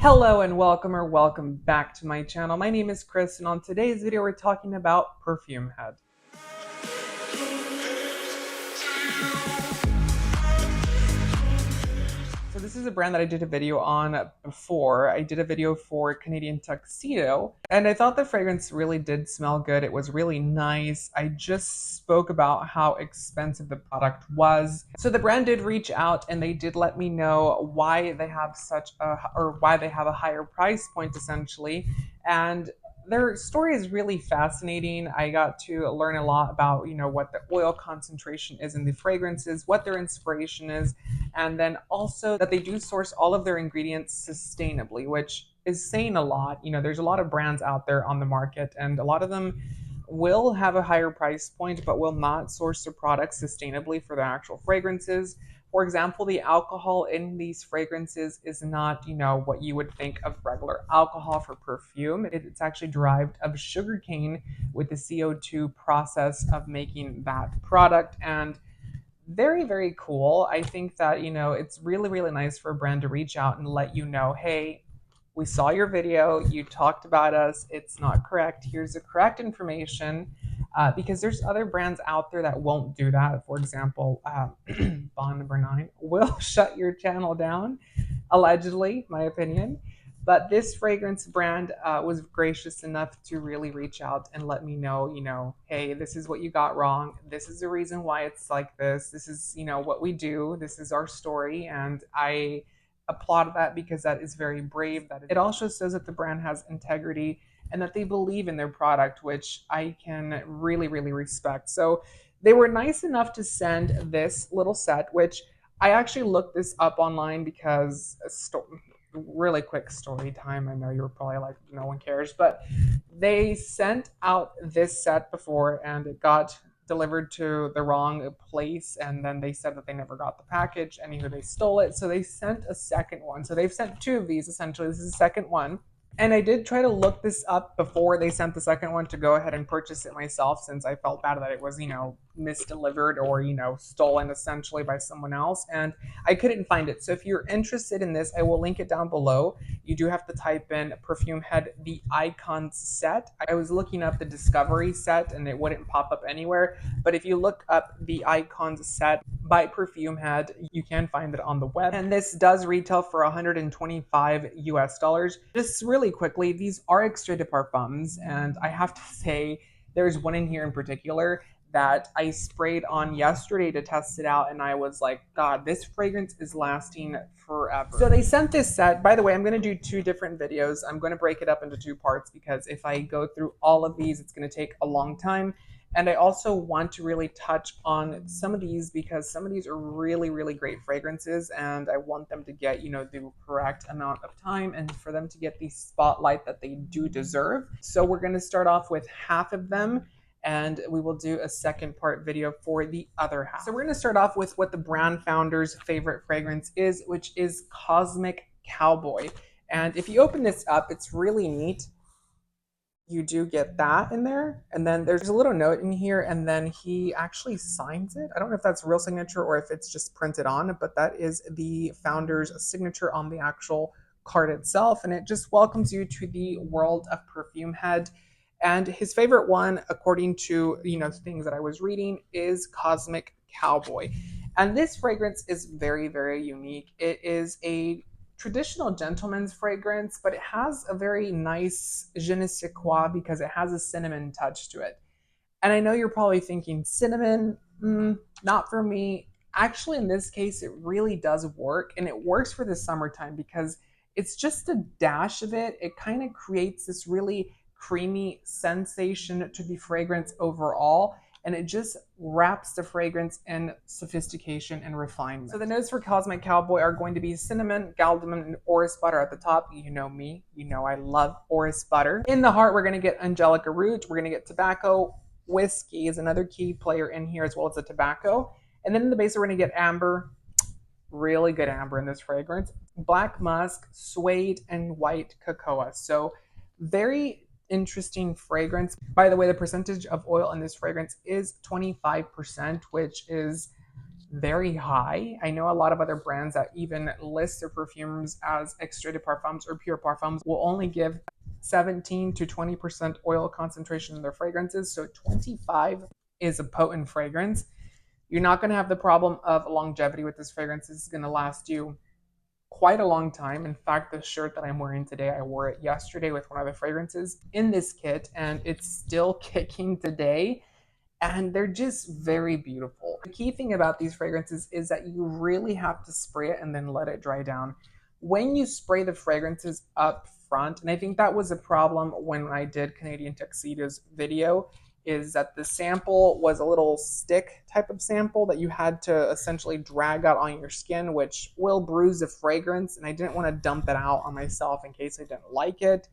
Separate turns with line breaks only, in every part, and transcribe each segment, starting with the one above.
Hello and welcome or welcome back to my channel. My name is Chris and on today's video we're talking about Perfumehead. So this is a brand that I did a video on before. I did a video for Canadian Tuxedo and I thought the fragrance really did smell good. It was really nice. I just spoke about how expensive the product was. So the brand did reach out and they did let me know why they have why they have a higher price point essentially. And their story is really fascinating. I got to learn a lot about, what the oil concentration is in the fragrances, what their inspiration is, and then also that they do source all of their ingredients sustainably, which is saying a lot. There's a lot of brands out there on the market, and a lot of them will have a higher price point but will not source their products sustainably for their actual fragrances. For example, the alcohol in these fragrances is not, what you would think of regular alcohol for perfume. It's actually derived of sugarcane with the CO2 process of making that product. And very, very cool. I think that, it's really, really nice for a brand to reach out and let you know, hey, we saw your video, you talked about us, it's not correct, here's the correct information. Because there's other brands out there that won't do that. For example, Bond Number 9 will shut your channel down, allegedly, my opinion. But this fragrance brand was gracious enough to really reach out and let me know, hey, this is what you got wrong. This is the reason why it's like this. This is, what we do. This is our story. And I applaud that because that is very brave. That it also shows that the brand has integrity and that they believe in their product, which I can really, really respect. So they were nice enough to send this little set, which I actually looked this up online because really quick story time. I know you were probably like, no one cares, but they sent out this set before and it got delivered to the wrong place, and then they said that they never got the package. Anywho, they stole it, so they sent a second one. So they've sent two of these essentially. This is the second one. And I did try to look this up before they sent the second one to go ahead and purchase it myself, since I felt bad that it was, misdelivered or, stolen essentially by someone else. And I couldn't find it. So if you're interested in this, I will link it down below. You do have to type in Perfumehead The Icons Set. I was looking up the Discovery set and it wouldn't pop up anywhere. But if you look up The Icons Set by Perfumehead, you can find it on the web. And this does retail for 125 US dollars. Just really quickly, these are extrait de parfums, and I have to say there's one in here in particular that I sprayed on yesterday to test it out, and I was like, God, this fragrance is lasting forever. So they sent this set. By the way, I'm going to do two different videos. I'm going to break it up into two parts because if I go through all of these, it's going to take a long time. And I also want to really touch on some of these because some of these are really, really great fragrances, and I want them to get, the correct amount of time and for them to get the spotlight that they do deserve. So we're going to start off with half of them, and we will do a second part video for the other half. So we're going to start off with what the brand founder's favorite fragrance is, which is Cosmic Cowboy. And if you open this up, it's really neat. You do get that in there, and then there's a little note in here, and then he actually signs it. I don't know if that's real signature or if it's just printed on, but that is the founder's signature on the actual card itself, and it just welcomes you to the world of Perfumehead. And his favorite one, according to things that I was reading, is Cosmic Cowboy. And this fragrance is very, very unique. It is a traditional gentleman's fragrance, but it has a very nice je ne sais quoi because it has a cinnamon touch to it. And I know you're probably thinking, cinnamon, not for me. Actually, in this case, it really does work, and it works for the summertime because it's just a dash of it. It kind of creates this really creamy sensation to the fragrance overall, and it just wraps the fragrance in sophistication and refinement. So the notes for Cosmic Cowboy are going to be cinnamon, cardamom, and orris butter at the top. You know me, I love orris butter. In the heart, we're going to get angelica root, we're going to get tobacco, whiskey is another key player in here, as well as the tobacco. And then in the base, we're going to get amber, really good amber in this fragrance, black musk, suede, and white cocoa. So very interesting fragrance. By the way, the percentage of oil in this fragrance is 25%, which is very high. I know a lot of other brands that even list their perfumes as extrait de parfums or pure parfums will only give 17 to 20% oil concentration in their fragrances. So 25 is a potent fragrance. You're not going to have the problem of longevity with this fragrance. This is going to last you quite a long time. In fact, the shirt that I'm wearing today, I wore it yesterday with one of the fragrances in this kit, and it's still kicking today. And they're just very beautiful. The key thing about these fragrances is that you really have to spray it and then let it dry down. When you spray the fragrances up front, and I think that was a problem when I did Canadian Tuxedo's video, is that the sample was a little stick type of sample that you had to essentially drag out on your skin, which will bruise the fragrance. And I didn't want to dump that out on myself in case I didn't like it.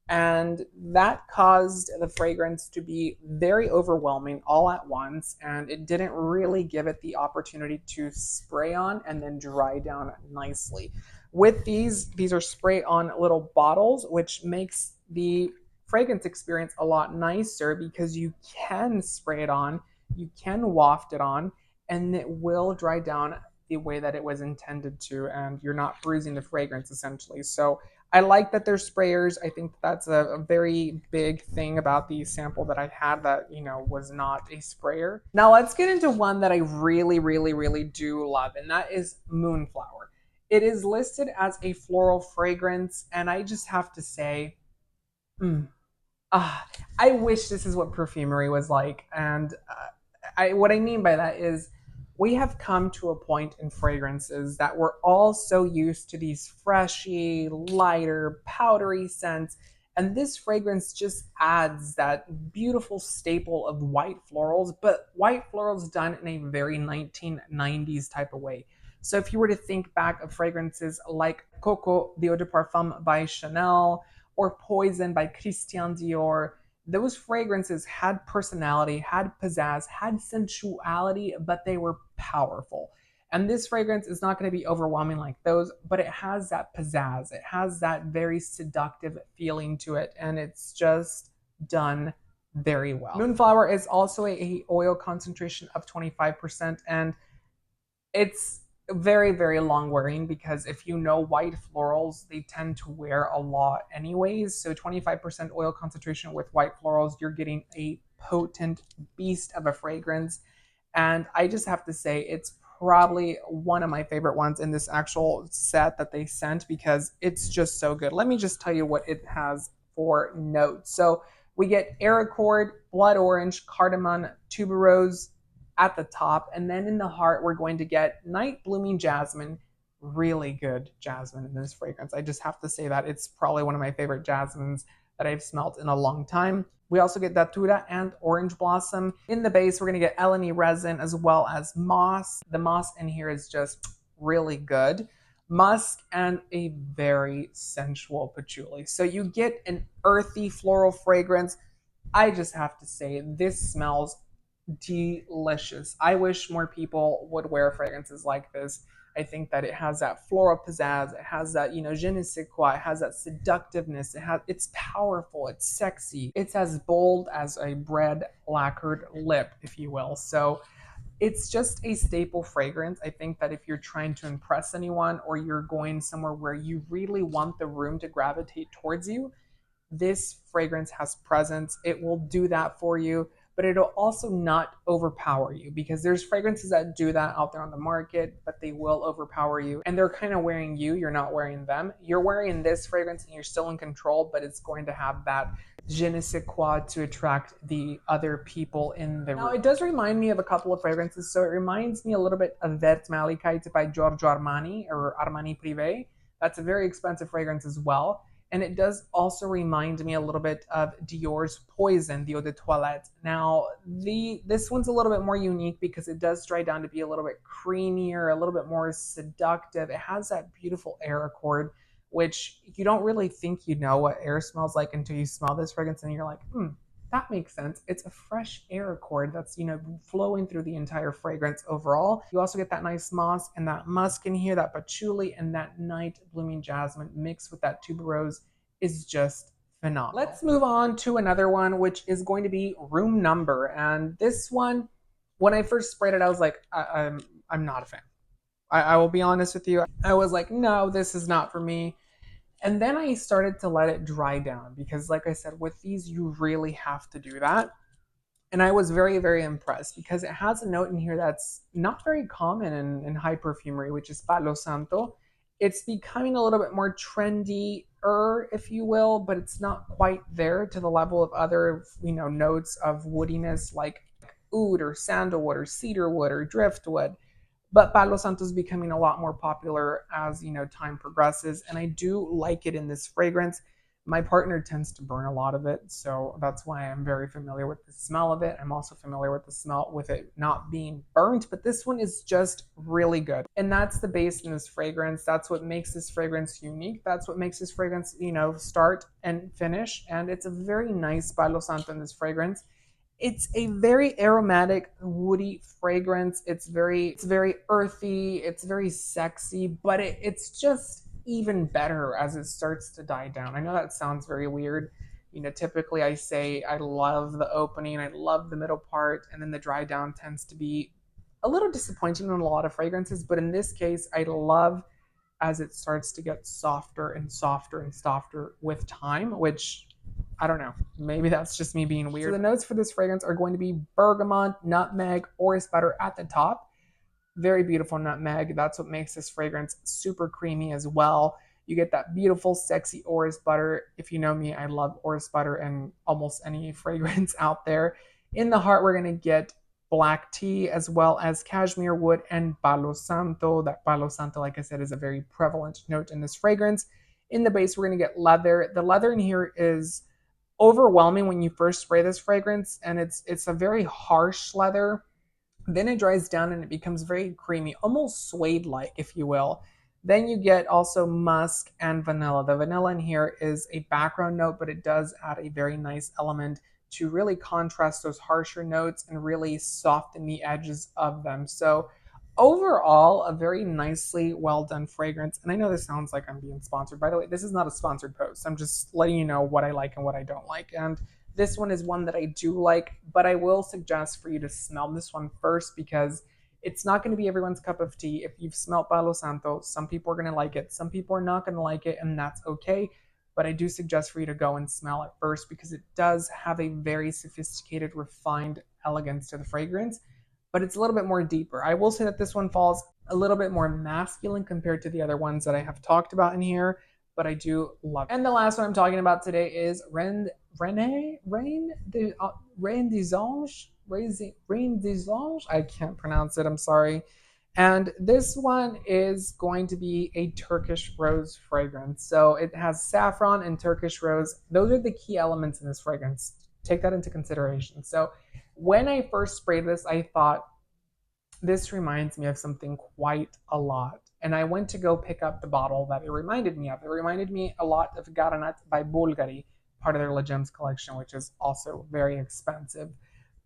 And that caused the fragrance to be very overwhelming all at once, and it didn't really give it the opportunity to spray on and then dry down nicely. With these are spray on little bottles, which makes the fragrance experience a lot nicer because you can spray it on, you can waft it on, and it will dry down the way that it was intended to, and you're not bruising the fragrance essentially. So I like that they're sprayers. I think that's a very big thing about the sample that I had that, was not a sprayer. Now let's get into one that I really, really, really do love, and that is Moonflower. It is listed as a floral fragrance, and I just have to say, I wish this is what perfumery was like. And what I mean by that is we have come to a point in fragrances that we're all so used to these freshy, lighter, powdery scents. And this fragrance just adds that beautiful staple of white florals, but white florals done in a very 1990s type of way. So if you were to think back of fragrances like Coco the Eau de Parfum by Chanel or Poison by Christian Dior, those fragrances had personality, had pizzazz, had sensuality, but they were powerful. And this fragrance is not going to be overwhelming like those, but it has that pizzazz. It has that very seductive feeling to it, and it's just done very well. Moonflower is also a oil concentration of 25%, and it's very, very long wearing because if you know white florals, they tend to wear a lot anyways. So 25% oil concentration with white florals, you're getting a potent beast of a fragrance. And I just have to say, it's probably one of my favorite ones in this actual set that they sent because it's just so good. Let me just tell you what it has for notes. So we get Airaccord, Blood Orange, Cardamom, Tuberose, at the top, and then in the heart we're going to get Night Blooming Jasmine. Really good jasmine in this fragrance. I just have to say that it's probably one of my favorite jasmines that I've smelled in a long time. We also get Datura and Orange Blossom. In the base we're going to get Eleni Resin as well as Moss. The moss in here is just really good. Musk and a very sensual patchouli. So you get an earthy floral fragrance. I just have to say this smells delicious. I wish more people would wear fragrances like this. I think that it has that floral pizzazz. It has that, je ne sais quoi. It has that seductiveness. It's powerful. It's sexy. It's as bold as a bread lacquered lip, if you will. So it's just a staple fragrance. I think that if you're trying to impress anyone or you're going somewhere where you really want the room to gravitate towards you, this fragrance has presence. It will do that for you, but it'll also not overpower you because there's fragrances that do that out there on the market, but they will overpower you and they're kind of wearing you. You're not wearing them. You're wearing this fragrance and you're still in control, but it's going to have that je ne sais quoi to attract the other people in the room. Now, it does remind me of a couple of fragrances. So it reminds me a little bit of Vert Malachite by Giorgio Armani or Armani Privé. That's a very expensive fragrance as well. And it does also remind me a little bit of Dior's Poison, the Eau de Toilette. Now, this one's a little bit more unique because it does dry down to be a little bit creamier, a little bit more seductive. It has that beautiful Airaccord, which you don't really think you know what air smells like until you smell this fragrance and you're like, that makes sense. It's a fresh Airaccord that's, flowing through the entire fragrance overall. You also get that nice moss and that musk in here, that patchouli and that night blooming jasmine mixed with that tuberose is just phenomenal. Let's move on to another one, which is going to be Room Number. And this one When I first sprayed it, I was like, I'm not a fan. I will be honest with you. I was like, no, this is not for me. And then I started to let it dry down because, like I said, with these, you really have to do that. And I was very, very impressed because it has a note in here that's not very common in high perfumery, which is Palo Santo. It's becoming a little bit more trendy, if you will, but it's not quite there to the level of other, notes of woodiness like oud or sandalwood or cedarwood or driftwood. But Palo Santo is becoming a lot more popular as time progresses, and I do like it in this fragrance. My partner tends to burn a lot of it, so that's why I'm very familiar with the smell of it. I'm also familiar with the smell with it not being burnt, but this one is just really good. And that's the base in this fragrance. That's what makes this fragrance unique. That's what makes this fragrance, start and finish. And it's a very nice Palo Santo in this fragrance. It's a very aromatic, woody fragrance. It's very earthy. It's very sexy, but it's just even better as it starts to die down. I know that sounds very weird. Typically I say I love the opening, I love the middle part, and then the dry down tends to be a little disappointing in a lot of fragrances. But in this case, I love as it starts to get softer and softer and softer with time, which I don't know. Maybe that's just me being weird. So the notes for this fragrance are going to be bergamot, nutmeg, orris butter at the top. Very beautiful nutmeg. That's what makes this fragrance super creamy as well. You get that beautiful, sexy orris butter. If you know me, I love orris butter in almost any fragrance out there. In the heart, we're going to get black tea as well as cashmere wood and palo santo. That palo santo, like I said, is a very prevalent note in this fragrance. In the base, we're going to get leather. The leather in here is overwhelming when you first spray this fragrance, and it's a very harsh leather. Then it dries down and it becomes very creamy, almost suede like, if you will. Then you get also musk and vanilla. The vanilla in here is a background note, but it does add a very nice element to really contrast those harsher notes and really soften the edges of them. So overall, a very nicely well done fragrance. And I know this sounds like I'm being sponsored. By the way, this is not a sponsored post. I'm just letting you know what I like and what I don't like. And this one is one that I do like, but I will suggest for you to smell this one first because it's not going to be everyone's cup of tea. If you've smelled Palo Santo, some people are going to like it, some people are not going to like it, and that's okay. But I do suggest for you to go and smell it first because it does have a very sophisticated, refined elegance to the fragrance, but it's a little bit more deeper. I will say that this one falls a little bit more masculine compared to the other ones that I have talked about in here, but I do love it. And the last one I'm talking about today is Reine des Anges. Reine des Anges. I can't pronounce it. I'm sorry. And this one is going to be a Turkish rose fragrance. So it has saffron and Turkish rose. Those are the key elements in this fragrance. Take that into consideration. So when I first sprayed this, I thought, this reminds me of something quite a lot. And I went to go pick up the bottle that it reminded me of. It reminded me a lot of Garanat by Bulgari, part of their La Gems collection, which is also very expensive.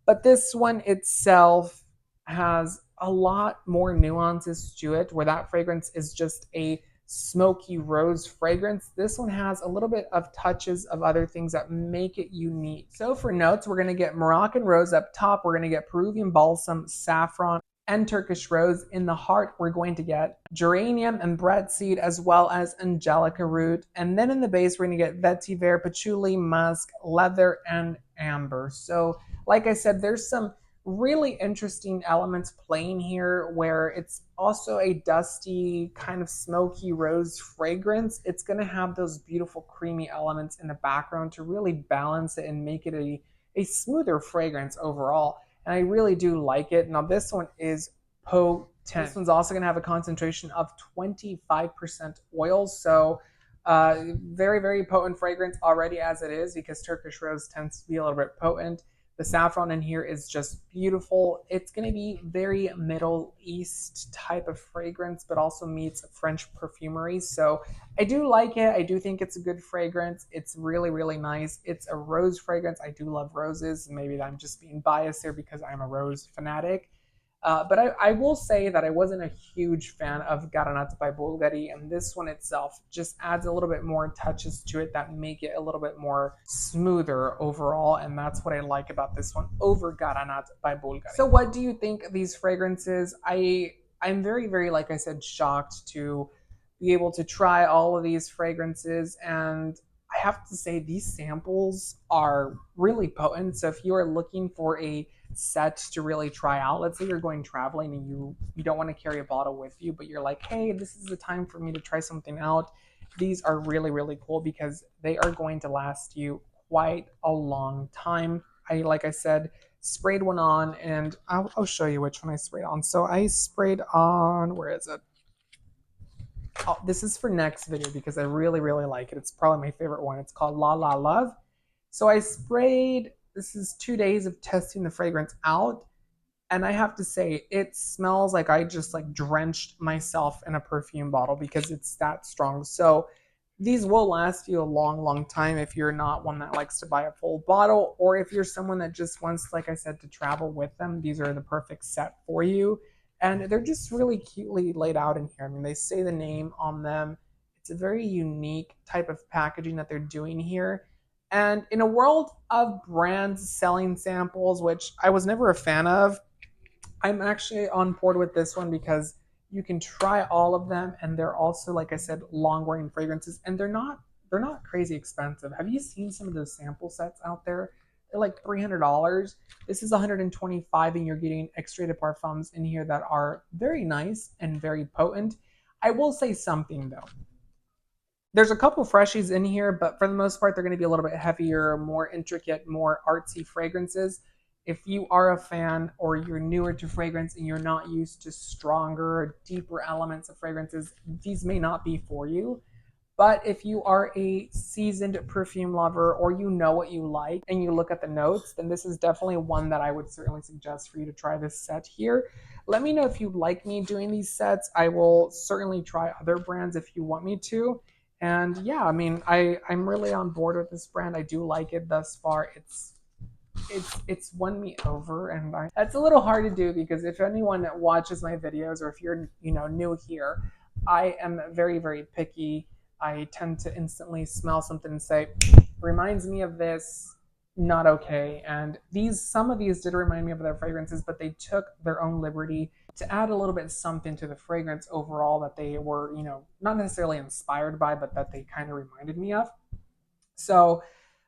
But this one itself has a lot more nuances to it, where that fragrance is just a smoky rose fragrance. This one has a little bit of touches of other things that make it unique. So for notes, we're going to get Moroccan rose up top. We're going to get Peruvian balsam, saffron, and Turkish rose. In the heart, we're going to get geranium and bread seed as well as angelica root. And then in the base, we're going to get vetiver, patchouli, musk, leather, and amber. So like I said, there's some really interesting elements playing here where it's also a dusty kind of smoky rose fragrance. It's going to have those beautiful creamy elements in the background to really balance it and make it a smoother fragrance overall. And I really do like it. Now this one is potent. This one's also going to have a concentration of 25% oil. So very, very potent fragrance already as it is, because Turkish rose tends to be a little bit potent. The saffron in here is just beautiful. It's going to be very Middle East type of fragrance, but also meets French perfumery. So I do like it. I do think it's a good fragrance. It's really, really nice. It's a rose fragrance. I do love roses. Maybe I'm just being biased here because I'm a rose fanatic. But I will say that I wasn't a huge fan of Garanat by Bulgari, and this one itself just adds a little bit more touches to it that make it a little bit more smoother overall, and that's what I like about this one over Garanat by Bulgari. So what do you think of these fragrances? I'm very, like I said, shocked to be able to try all of these fragrances, and I have to say these samples are really potent. So if you are looking for a set to really try out, let's say you're going traveling and you don't want to carry a bottle with you, but you're like, hey, this is the time for me to try something out, these are really cool because they are going to last you quite a long time. Like I said, sprayed one on, and I'll show you which one I sprayed on. So I sprayed on, where is it? Oh, this is for next video because I really like it. It's probably my favorite one. It's called La La Love. So I sprayed, this is 2 days of testing the fragrance out, and I have to say it smells like I just like drenched myself in a perfume bottle because it's that strong. So these will last you a long time if you're not one that likes to buy a full bottle, or if you're someone that just wants, like I said, to travel with them. These are the perfect set for you, and they're just really cutely laid out in here. I mean, they say the name on them. It's a very unique type of packaging that they're doing here. And in a world of brands selling samples, which I was never a fan of, I'm actually on board with this one because you can try all of them, and they're also, like I said, long wearing fragrances, and they're not crazy expensive. Have you seen some of those sample sets out there? They're like $300. This is 125, and you're getting extrait de parfums in here that are very nice and very potent. I will say something though. There's a couple freshies in here, but for the most part, they're going to be a little bit heavier, more intricate, more artsy fragrances. If you are a fan or you're newer to fragrance and you're not used to stronger, deeper elements of fragrances, these may not be for you. But if you are a seasoned perfume lover, or you know what you like and you look at the notes, then this is definitely one that I would certainly suggest for you to try this set here. Let me know if you like me doing these sets. I will certainly try other brands if you want me to. And yeah, I mean, I'm really on board with this brand. I do like it thus far. It's won me over, and that's a little hard to do because if anyone that watches my videos, or if you're new here, I am very picky. I tend to instantly smell something and say, reminds me of this, not okay. And some of these did remind me of their fragrances, but they took their own liberty to add a little bit something to the fragrance overall that they were, not necessarily inspired by, but that they kind of reminded me of. So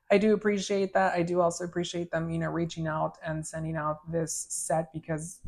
I do appreciate that. I do also appreciate them, reaching out and sending out this set because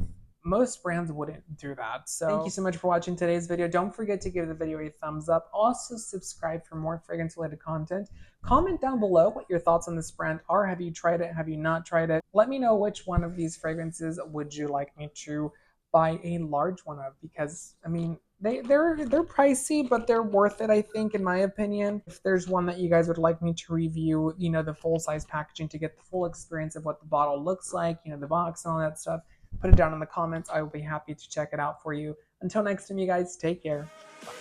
most brands wouldn't do that. So thank you so much for watching today's video. Don't forget to give the video a thumbs up. Also subscribe for more fragrance related content. Comment down below what your thoughts on this brand are. Have you tried it? Have you not tried it? Let me know which one of these fragrances would you like me to buy a large one of, because I mean, they're pricey, but they're worth it, I think, in my opinion. If there's one that you guys would like me to review, the full size packaging to get the full experience of what the bottle looks like, the box and all that stuff, put it down in the comments. I will be happy to check it out for you. Until next time, you guys, take care. Bye.